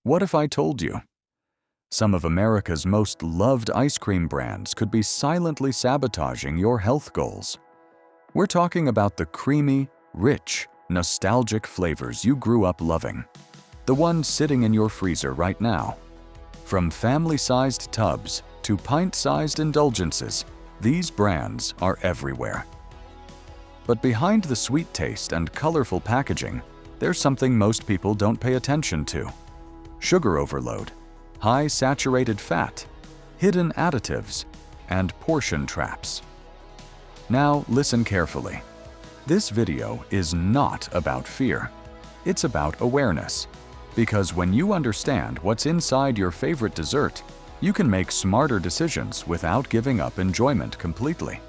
What if I told you? Some of America's most loved ice cream brands could be silently sabotaging your health goals. We're talking about the creamy, rich, nostalgic flavors you grew up loving. The ones sitting in your freezer right now. From family-sized tubs to pint-sized indulgences, these brands are everywhere. But behind the sweet taste and colorful packaging, there's something most people don't pay attention to. Sugar overload, high saturated fat, hidden additives, and portion traps. Now listen carefully. This video is not about fear. It's about awareness. Because when you understand what's inside your favorite dessert, you can make smarter decisions without giving up enjoyment completely.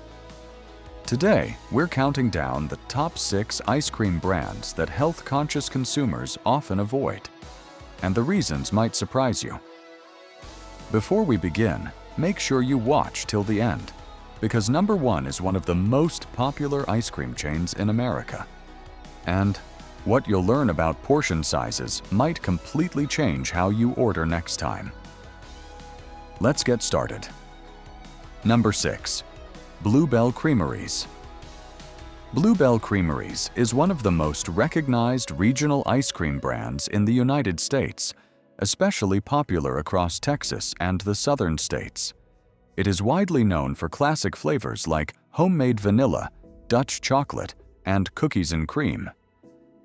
Today, we're counting down the top 6 ice cream brands that health-conscious consumers often avoid. And the reasons might surprise you. Before we begin, make sure you watch till the end, because number 1 is one of the most popular ice cream chains in America. And what you'll learn about portion sizes might completely change how you order next time. Let's get started. Number 6. Bluebell Creameries. Bluebell Creameries is one of the most recognized regional ice cream brands in the United States, especially popular across Texas and the southern states. It is widely known for classic flavors like homemade vanilla, Dutch chocolate, and cookies and cream.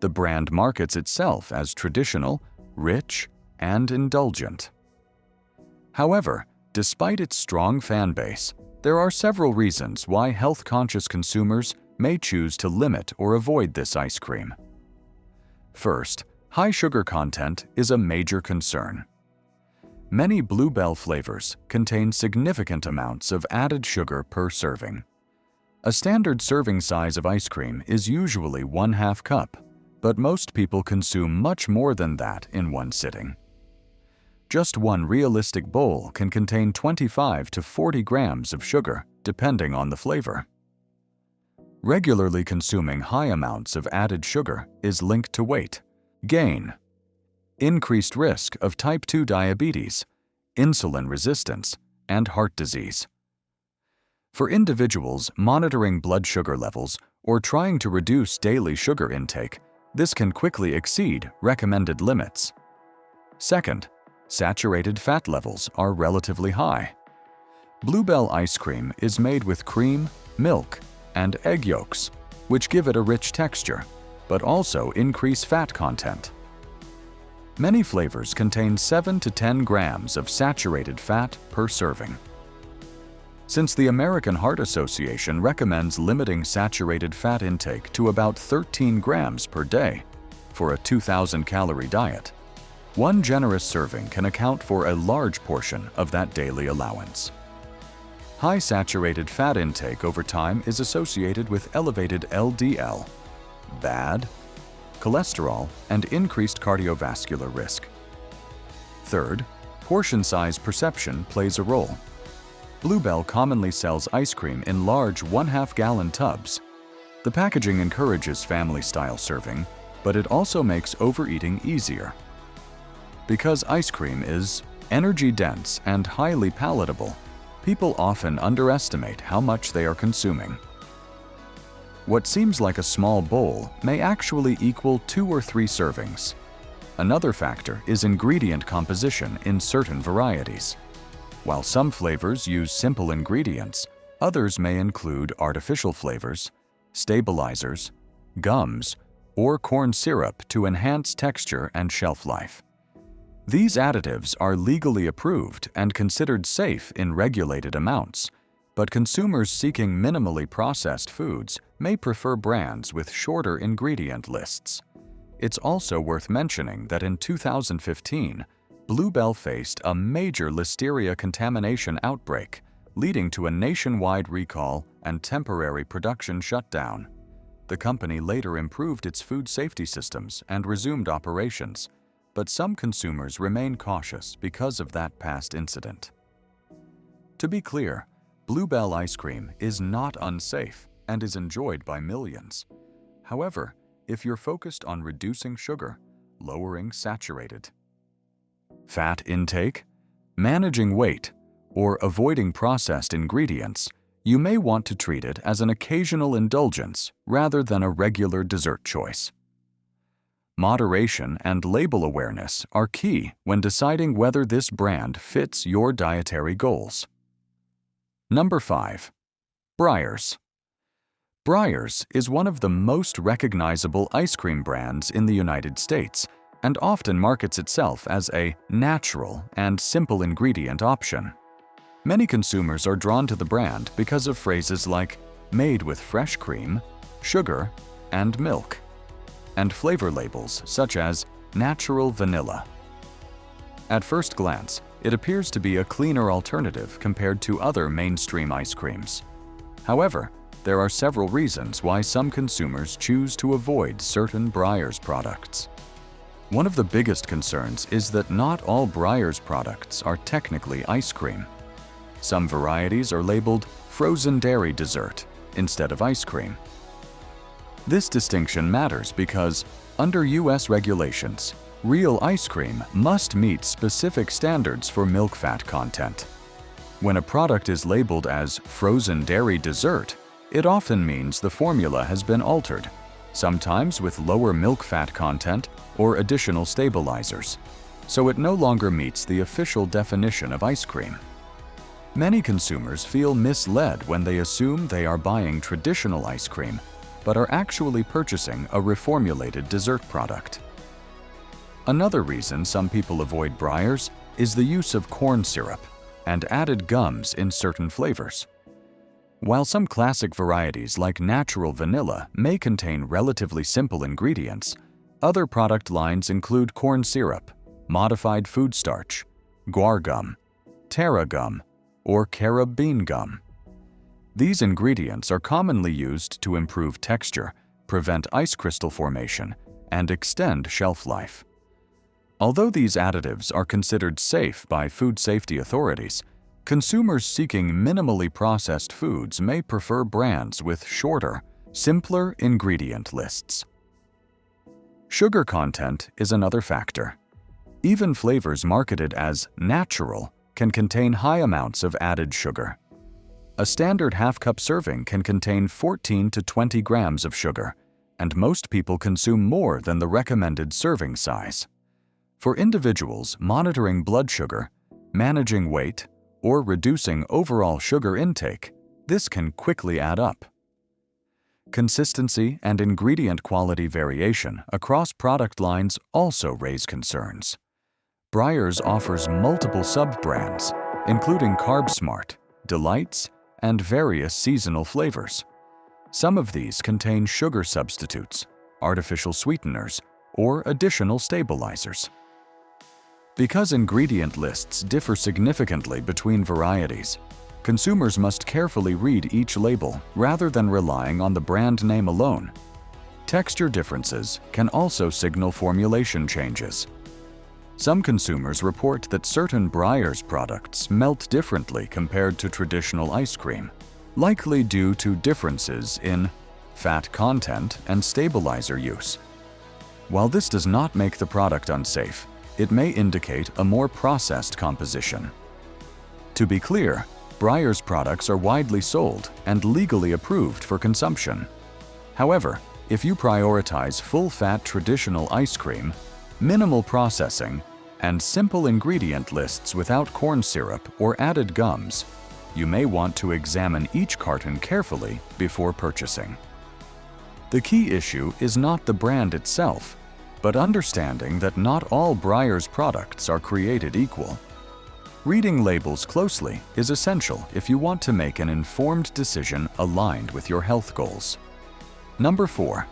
The brand markets itself as traditional, rich, and indulgent. However, despite its strong fan base, there are several reasons why health-conscious consumers may choose to limit or avoid this ice cream. First, high sugar content is a major concern. Many Bluebell flavors contain significant amounts of added sugar per serving. A standard serving size of ice cream is usually 1/2 cup, but most people consume much more than that in one sitting. Just one realistic bowl can contain 25 to 40 grams of sugar, depending on the flavor. Regularly consuming high amounts of added sugar is linked to weight gain, increased risk of type 2 diabetes, insulin resistance, and heart disease. For individuals monitoring blood sugar levels or trying to reduce daily sugar intake, this can quickly exceed recommended limits. Second, saturated fat levels are relatively high. Bluebell ice cream is made with cream, milk, and egg yolks, which give it a rich texture, but also increase fat content. Many flavors contain 7 to 10 grams of saturated fat per serving. Since the American Heart Association recommends limiting saturated fat intake to about 13 grams per day for a 2,000-calorie diet, one generous serving can account for a large portion of that daily allowance. High saturated fat intake over time is associated with elevated LDL, bad cholesterol, and increased cardiovascular risk. Third, portion size perception plays a role. Bluebell commonly sells ice cream in large 1/2 gallon tubs. The packaging encourages family-style serving, but it also makes overeating easier. Because ice cream is energy-dense and highly palatable, people often underestimate how much they are consuming. What seems like a small bowl may actually equal 2 or 3 servings. Another factor is ingredient composition in certain varieties. While some flavors use simple ingredients, others may include artificial flavors, stabilizers, gums, or corn syrup to enhance texture and shelf life. These additives are legally approved and considered safe in regulated amounts, but consumers seeking minimally processed foods may prefer brands with shorter ingredient lists. It's also worth mentioning that in 2015, Bluebell faced a major listeria contamination outbreak, leading to a nationwide recall and temporary production shutdown. The company later improved its food safety systems and resumed operations, but some consumers remain cautious because of that past incident. To be clear, Bluebell ice cream is not unsafe and is enjoyed by millions. However, if you're focused on reducing sugar, lowering saturated fat intake, managing weight, or avoiding processed ingredients, you may want to treat it as an occasional indulgence rather than a regular dessert choice. Moderation and label awareness are key when deciding whether this brand fits your dietary goals. Number 5. Breyers. Breyers is one of the most recognizable ice cream brands in the United States and often markets itself as a natural and simple ingredient option. Many consumers are drawn to the brand because of phrases like "made with fresh cream," "sugar," and "milk," and flavor labels such as "natural vanilla." At first glance, it appears to be a cleaner alternative compared to other mainstream ice creams. However, there are several reasons why some consumers choose to avoid certain Breyers products. One of the biggest concerns is that not all Breyers products are technically ice cream. Some varieties are labeled frozen dairy dessert instead of ice cream. This distinction matters because, under U.S. regulations, real ice cream must meet specific standards for milk fat content. When a product is labeled as frozen dairy dessert, it often means the formula has been altered, sometimes with lower milk fat content or additional stabilizers, so it no longer meets the official definition of ice cream. Many consumers feel misled when they assume they are buying traditional ice cream, but are actually purchasing a reformulated dessert product. Another reason some people avoid Breyers is the use of corn syrup and added gums in certain flavors. While some classic varieties like natural vanilla may contain relatively simple ingredients, other product lines include corn syrup, modified food starch, guar gum, Terra gum, or carob bean gum. These ingredients are commonly used to improve texture, prevent ice crystal formation, and extend shelf life. Although these additives are considered safe by food safety authorities, consumers seeking minimally processed foods may prefer brands with shorter, simpler ingredient lists. Sugar content is another factor. Even flavors marketed as natural can contain high amounts of added sugar. A standard half-cup serving can contain 14 to 20 grams of sugar, and most people consume more than the recommended serving size. For individuals monitoring blood sugar, managing weight, or reducing overall sugar intake, this can quickly add up. Consistency and ingredient quality variation across product lines also raise concerns. Breyers offers multiple sub-brands, including Carb Smart, Delights, and various seasonal flavors. Some of these contain sugar substitutes, artificial sweeteners, or additional stabilizers. Because ingredient lists differ significantly between varieties, consumers must carefully read each label rather than relying on the brand name alone. Texture differences can also signal formulation changes. Some consumers report that certain Breyers products melt differently compared to traditional ice cream, likely due to differences in fat content and stabilizer use. While this does not make the product unsafe, it may indicate a more processed composition. To be clear, Breyers products are widely sold and legally approved for consumption. However, if you prioritize full-fat traditional ice cream, minimal processing, and simple ingredient lists without corn syrup or added gums, you may want to examine each carton carefully before purchasing. The key issue is not the brand itself, but understanding that not all Breyers products are created equal. Reading labels closely is essential if you want to make an informed decision aligned with your health goals. Number 4.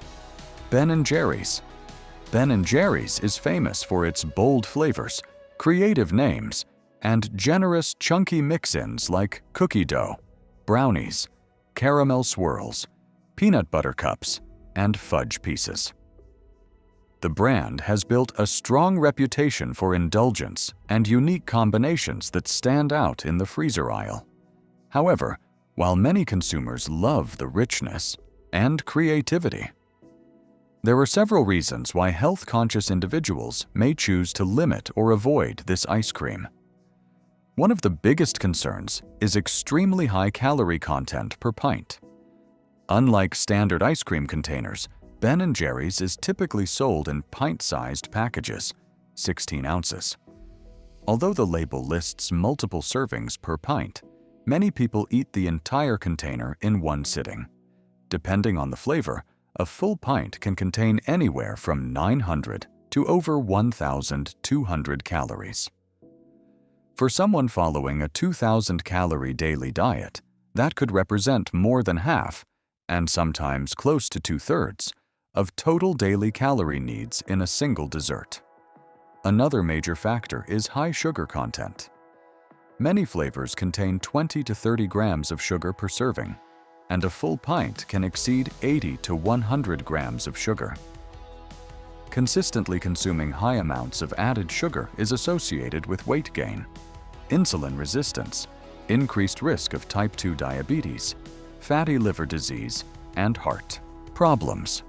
Ben & Jerry's. Ben & Jerry's is famous for its bold flavors, creative names, and generous chunky mix-ins like cookie dough, brownies, caramel swirls, peanut butter cups, and fudge pieces. The brand has built a strong reputation for indulgence and unique combinations that stand out in the freezer aisle. However, while many consumers love the richness and creativity, There are several reasons why health-conscious individuals may choose to limit or avoid this ice cream. One of the biggest concerns is extremely high calorie content per pint. Unlike standard ice cream containers, Ben & Jerry's is typically sold in pint-sized packages, 16 ounces. Although the label lists multiple servings per pint, many people eat the entire container in one sitting. Depending on the flavor, a full pint can contain anywhere from 900 to over 1,200 calories. For someone following a 2,000-calorie daily diet, that could represent more than half, and sometimes close to 2/3, of total daily calorie needs in a single dessert. Another major factor is high sugar content. Many flavors contain 20 to 30 grams of sugar per serving, and a full pint can exceed 80 to 100 grams of sugar. Consistently consuming high amounts of added sugar is associated with weight gain, insulin resistance, increased risk of type 2 diabetes, fatty liver disease, and heart problems.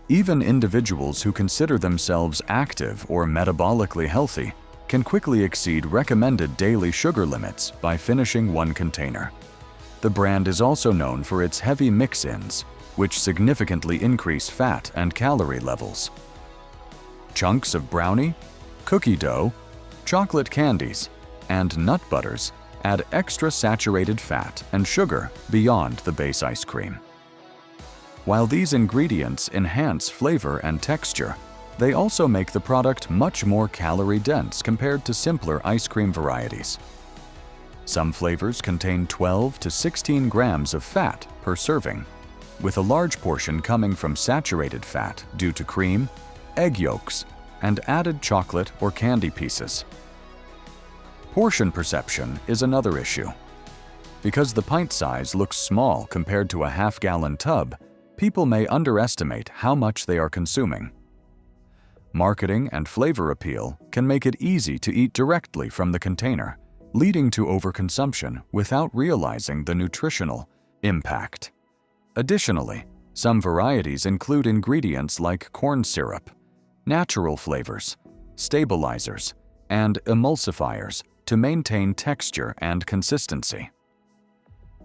Even individuals who consider themselves active or metabolically healthy can quickly exceed recommended daily sugar limits by finishing one container. The brand is also known for its heavy mix-ins, which significantly increase fat and calorie levels. Chunks of brownie, cookie dough, chocolate candies, and nut butters add extra saturated fat and sugar beyond the base ice cream. While these ingredients enhance flavor and texture, they also make the product much more calorie-dense compared to simpler ice cream varieties. Some flavors contain 12 to 16 grams of fat per serving, with a large portion coming from saturated fat due to cream, egg yolks, and added chocolate or candy pieces. Portion perception is another issue. Because the pint size looks small compared to a half-gallon tub, people may underestimate how much they are consuming. Marketing and flavor appeal can make it easy to eat directly from the container, leading to overconsumption without realizing the nutritional impact. Additionally, some varieties include ingredients like corn syrup, natural flavors, stabilizers, and emulsifiers to maintain texture and consistency.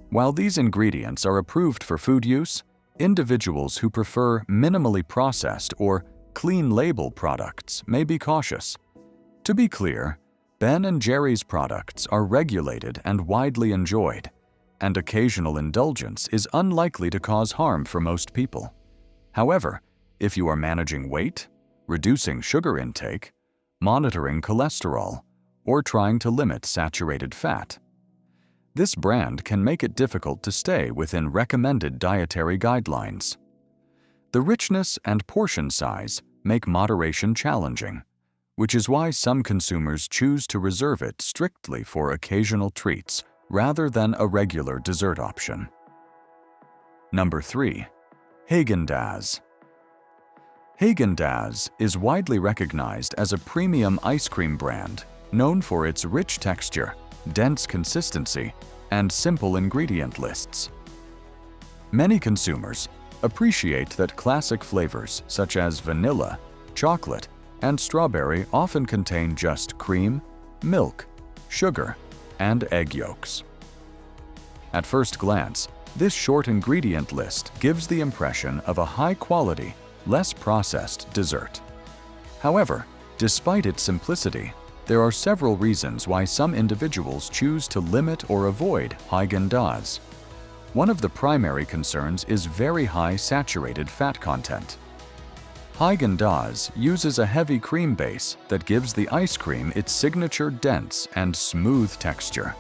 While these ingredients are approved for food use, individuals who prefer minimally processed or clean label products may be cautious. To be clear, Ben & Jerry's products are regulated and widely enjoyed, and occasional indulgence is unlikely to cause harm for most people. However, if you are managing weight, reducing sugar intake, monitoring cholesterol, or trying to limit saturated fat, this brand can make it difficult to stay within recommended dietary guidelines. The richness and portion size make moderation challenging, which is why some consumers choose to reserve it strictly for occasional treats rather than a regular dessert option. Number 3. Häagen-Dazs. Häagen-Dazs is widely recognized as a premium ice cream brand known for its rich texture, dense consistency, and simple ingredient lists. Many consumers appreciate that classic flavors such as vanilla, chocolate, and strawberry often contain just cream, milk, sugar, and egg yolks. At first glance, this short ingredient list gives the impression of a high-quality, less processed dessert. However, despite its simplicity, there are several reasons why some individuals choose to limit or avoid Häagen-Dazs. One of the primary concerns is very high saturated fat content. Häagen-Dazs uses a heavy cream base that gives the ice cream its signature dense and smooth texture.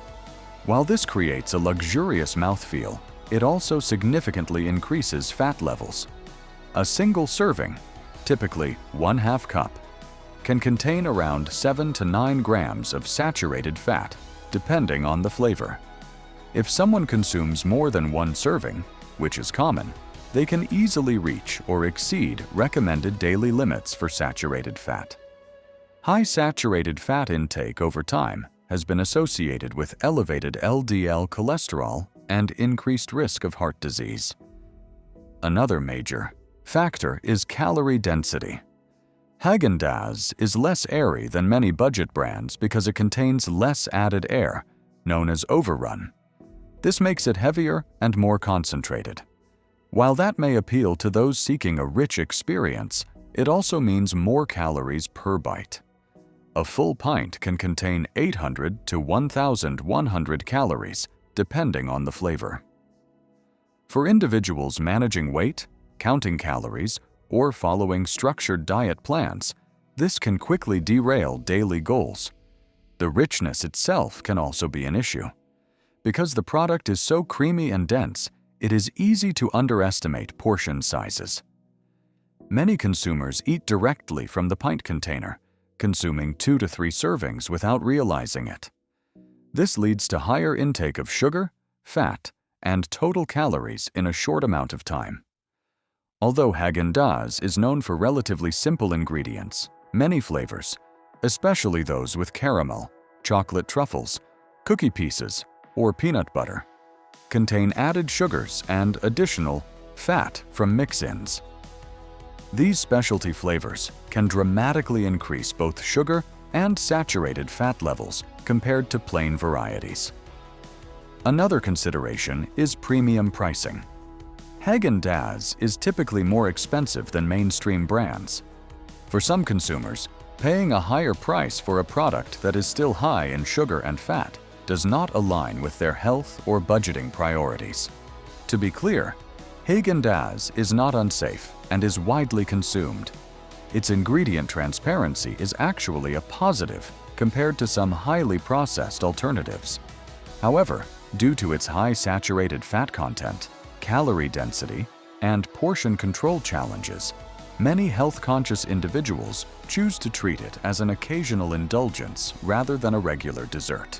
While this creates a luxurious mouthfeel, it also significantly increases fat levels. A single serving, typically 1/2 cup, can contain around 7 to 9 grams of saturated fat, depending on the flavor. If someone consumes more than one serving, which is common, they can easily reach or exceed recommended daily limits for saturated fat. High saturated fat intake over time has been associated with elevated LDL cholesterol and increased risk of heart disease. Another major factor is calorie density. Häagen-Dazs is less airy than many budget brands because it contains less added air, known as overrun. This makes it heavier and more concentrated. While that may appeal to those seeking a rich experience, it also means more calories per bite. A full pint can contain 800 to 1,100 calories, depending on the flavor. For individuals managing weight, counting calories, or following structured diet plans, this can quickly derail daily goals. The richness itself can also be an issue. Because the product is so creamy and dense, it is easy to underestimate portion sizes. Many consumers eat directly from the pint container, consuming 2 to 3 servings without realizing it. This leads to higher intake of sugar, fat, and total calories in a short amount of time. Although Häagen-Dazs is known for relatively simple ingredients, many flavors, especially those with caramel, chocolate truffles, cookie pieces, or peanut butter, contain added sugars and additional fat from mix-ins. These specialty flavors can dramatically increase both sugar and saturated fat levels compared to plain varieties. Another consideration is premium pricing. Häagen-Dazs is typically more expensive than mainstream brands. For some consumers, paying a higher price for a product that is still high in sugar and fat does not align with their health or budgeting priorities. To be clear, Häagen-Dazs is not unsafe and is widely consumed. Its ingredient transparency is actually a positive compared to some highly processed alternatives. However, due to its high saturated fat content, calorie density, and portion control challenges, many health-conscious individuals choose to treat it as an occasional indulgence rather than a regular dessert.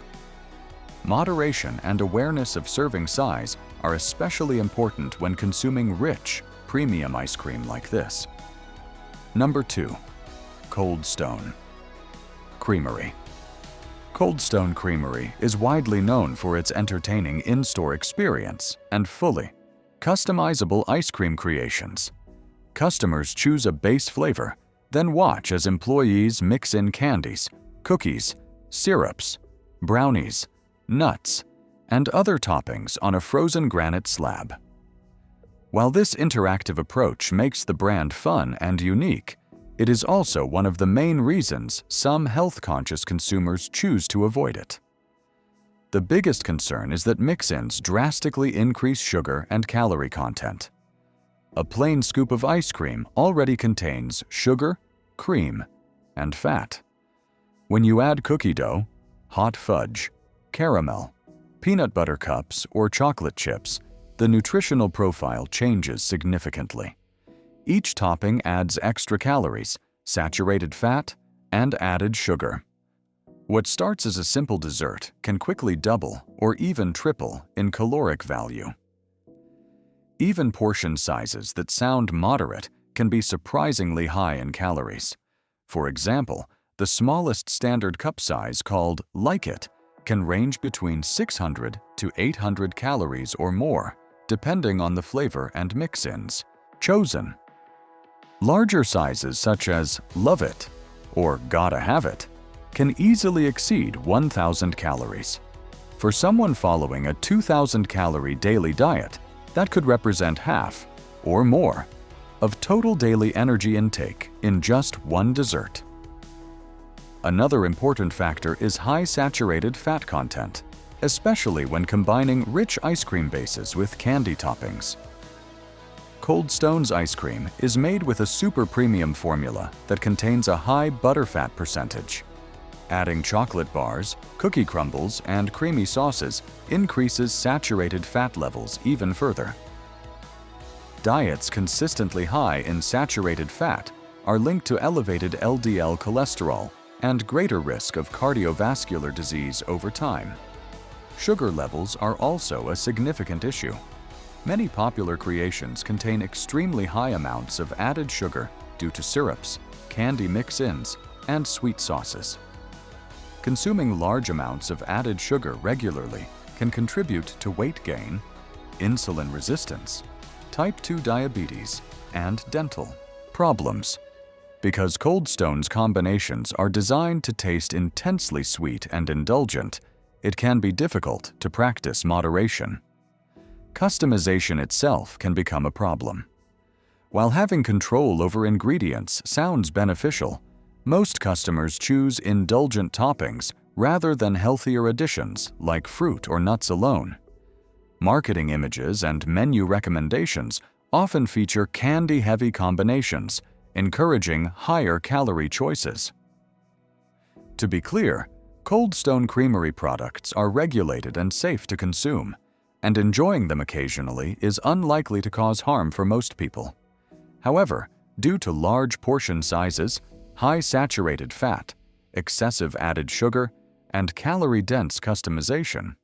Moderation and awareness of serving size are especially important when consuming rich, premium ice cream like this. Number 2. Cold Stone Creamery. Cold Stone Creamery is widely known for its entertaining in-store experience and fully customizable ice cream creations. Customers choose a base flavor, then watch as employees mix in candies, cookies, syrups, brownies, nuts, and other toppings on a frozen granite slab. While this interactive approach makes the brand fun and unique, it is also one of the main reasons some health-conscious consumers choose to avoid it. The biggest concern is that mix-ins drastically increase sugar and calorie content. A plain scoop of ice cream already contains sugar, cream, and fat. When you add cookie dough, hot fudge, caramel, peanut butter cups, or chocolate chips, the nutritional profile changes significantly. Each topping adds extra calories, saturated fat, and added sugar. What starts as a simple dessert can quickly double or even triple in caloric value. Even portion sizes that sound moderate can be surprisingly high in calories. For example, the smallest standard cup size called Like It can range between 600 to 800 calories or more, depending on the flavor and mix-ins chosen. Larger sizes such as Love It or Gotta Have It can easily exceed 1,000 calories. For someone following a 2,000-calorie daily diet, that could represent half or more of total daily energy intake in just one dessert. Another important factor is high saturated fat content, especially when combining rich ice cream bases with candy toppings. Cold Stone's ice cream is made with a super premium formula that contains a high butterfat percentage. Adding chocolate bars, cookie crumbles, and creamy sauces increases saturated fat levels even further. Diets consistently high in saturated fat are linked to elevated LDL cholesterol and greater risk of cardiovascular disease over time. Sugar levels are also a significant issue. Many popular creations contain extremely high amounts of added sugar due to syrups, candy mix-ins, and sweet sauces. Consuming large amounts of added sugar regularly can contribute to weight gain, insulin resistance, type 2 diabetes, and dental problems. Because Cold Stone's combinations are designed to taste intensely sweet and indulgent, it can be difficult to practice moderation. Customization itself can become a problem. While having control over ingredients sounds beneficial, most customers choose indulgent toppings rather than healthier additions like fruit or nuts alone. Marketing images and menu recommendations often feature candy-heavy combinations, encouraging higher calorie choices. To be clear, Cold Stone Creamery products are regulated and safe to consume, and enjoying them occasionally is unlikely to cause harm for most people. However, due to large portion sizes, high saturated fat, excessive added sugar, and calorie-dense customization,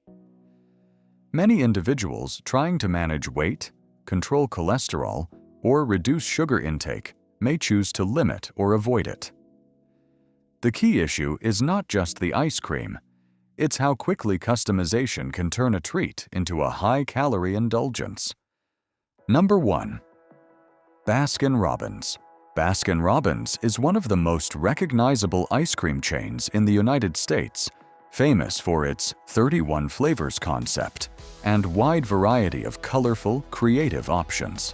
many individuals trying to manage weight, control cholesterol, or reduce sugar intake may choose to limit or avoid it. The key issue is not just the ice cream, it's how quickly customization can turn a treat into a high-calorie indulgence. Number 1. Baskin-Robbins. Baskin-Robbins is one of the most recognizable ice cream chains in the United States, famous for its 31 flavors concept and wide variety of colorful, creative options.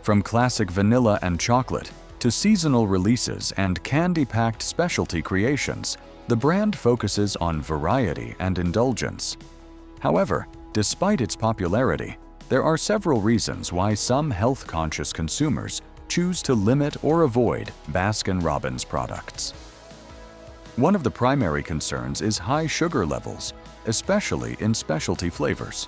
From classic vanilla and chocolate to seasonal releases and candy-packed specialty creations, the brand focuses on variety and indulgence. However, despite its popularity, there are several reasons why some health-conscious consumers choose to limit or avoid Baskin-Robbins products. One of the primary concerns is high sugar levels, especially in specialty flavors.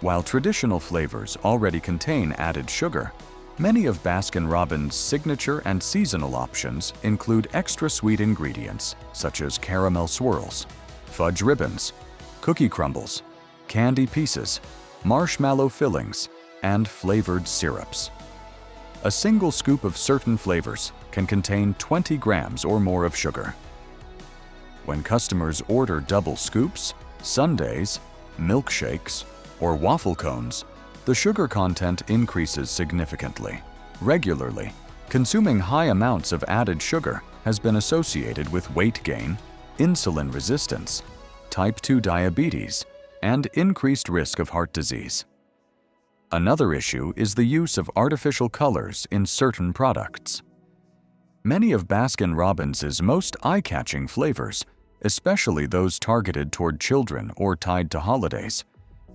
While traditional flavors already contain added sugar, many of Baskin-Robbins' signature and seasonal options include extra sweet ingredients such as caramel swirls, fudge ribbons, cookie crumbles, candy pieces, marshmallow fillings, and flavored syrups. A single scoop of certain flavors can contain 20 grams or more of sugar. When customers order double scoops, sundaes, milkshakes, or waffle cones, the sugar content increases significantly. Regularly, consuming high amounts of added sugar has been associated with weight gain, insulin resistance, type 2 diabetes, and increased risk of heart disease. Another issue is the use of artificial colors in certain products. Many of Baskin-Robbins' most eye-catching flavors, especially those targeted toward children or tied to holidays,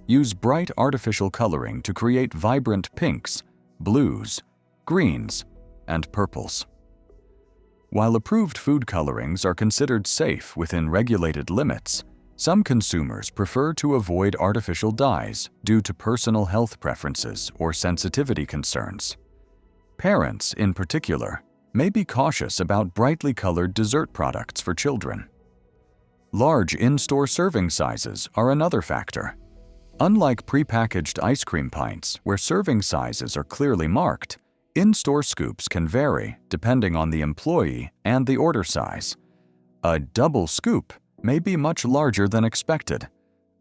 use bright artificial coloring to create vibrant pinks, blues, greens, and purples. While approved food colorings are considered safe within regulated limits, some consumers prefer to avoid artificial dyes due to personal health preferences or sensitivity concerns. Parents, in particular, may be cautious about brightly colored dessert products for children. Large in-store serving sizes are another factor. Unlike prepackaged ice cream pints, where serving sizes are clearly marked, in-store scoops can vary depending on the employee and the order size. A double scoop may be much larger than expected,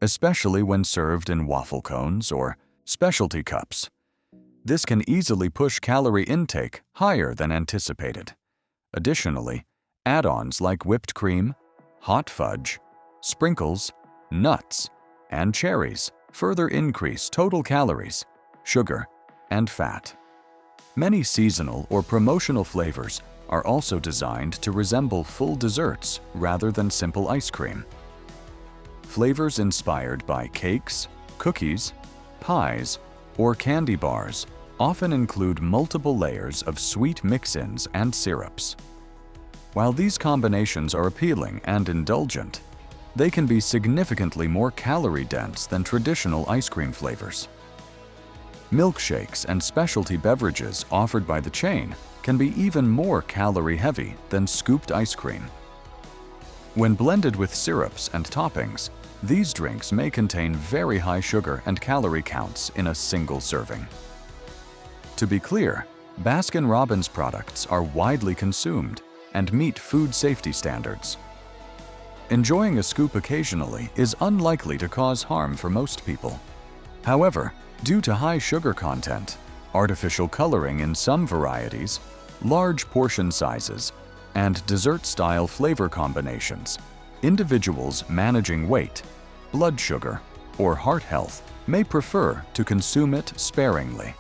especially when served in waffle cones or specialty cups. This can easily push calorie intake higher than anticipated. Additionally, add-ons like whipped cream, hot fudge, sprinkles, nuts, and cherries further increase total calories, sugar, and fat. Many seasonal or promotional flavors are also designed to resemble full desserts rather than simple ice cream. Flavors inspired by cakes, cookies, pies, or candy bars often include multiple layers of sweet mix-ins and syrups. While these combinations are appealing and indulgent, they can be significantly more calorie-dense than traditional ice cream flavors. Milkshakes and specialty beverages offered by the chain can be even more calorie-heavy than scooped ice cream. When blended with syrups and toppings, these drinks may contain very high sugar and calorie counts in a single serving. To be clear, Baskin-Robbins products are widely consumed and meet food safety standards. Enjoying a scoop occasionally is unlikely to cause harm for most people. However, due to high sugar content, artificial coloring in some varieties, large portion sizes, and dessert-style flavor combinations. Individuals managing weight, blood sugar, or heart health may prefer to consume it sparingly.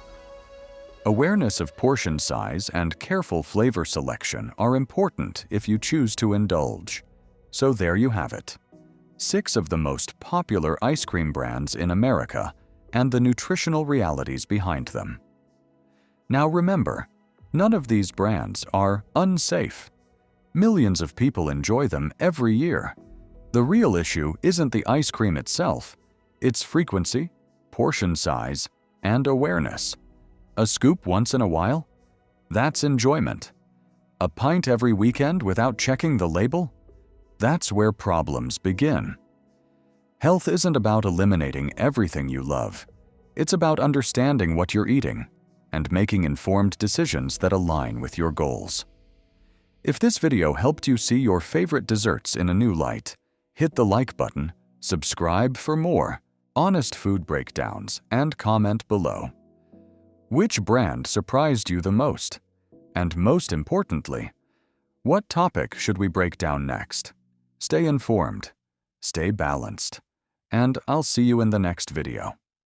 Awareness of portion size and careful flavor selection are important if you choose to indulge. So there you have it. 6 of the most popular ice cream brands in America and the nutritional realities behind them. Now remember, none of these brands are unsafe. Millions of people enjoy them every year. The real issue isn't the ice cream itself, it's frequency, portion size, and awareness. A scoop once in a while? That's enjoyment. A pint every weekend without checking the label? That's where problems begin. Health isn't about eliminating everything you love. It's about understanding what you're eating and making informed decisions that align with your goals. If this video helped you see your favorite desserts in a new light, hit the like button, subscribe for more honest food breakdowns, and comment below. Which brand surprised you the most? And most importantly, what topic should we break down next? Stay informed, stay balanced, and I'll see you in the next video.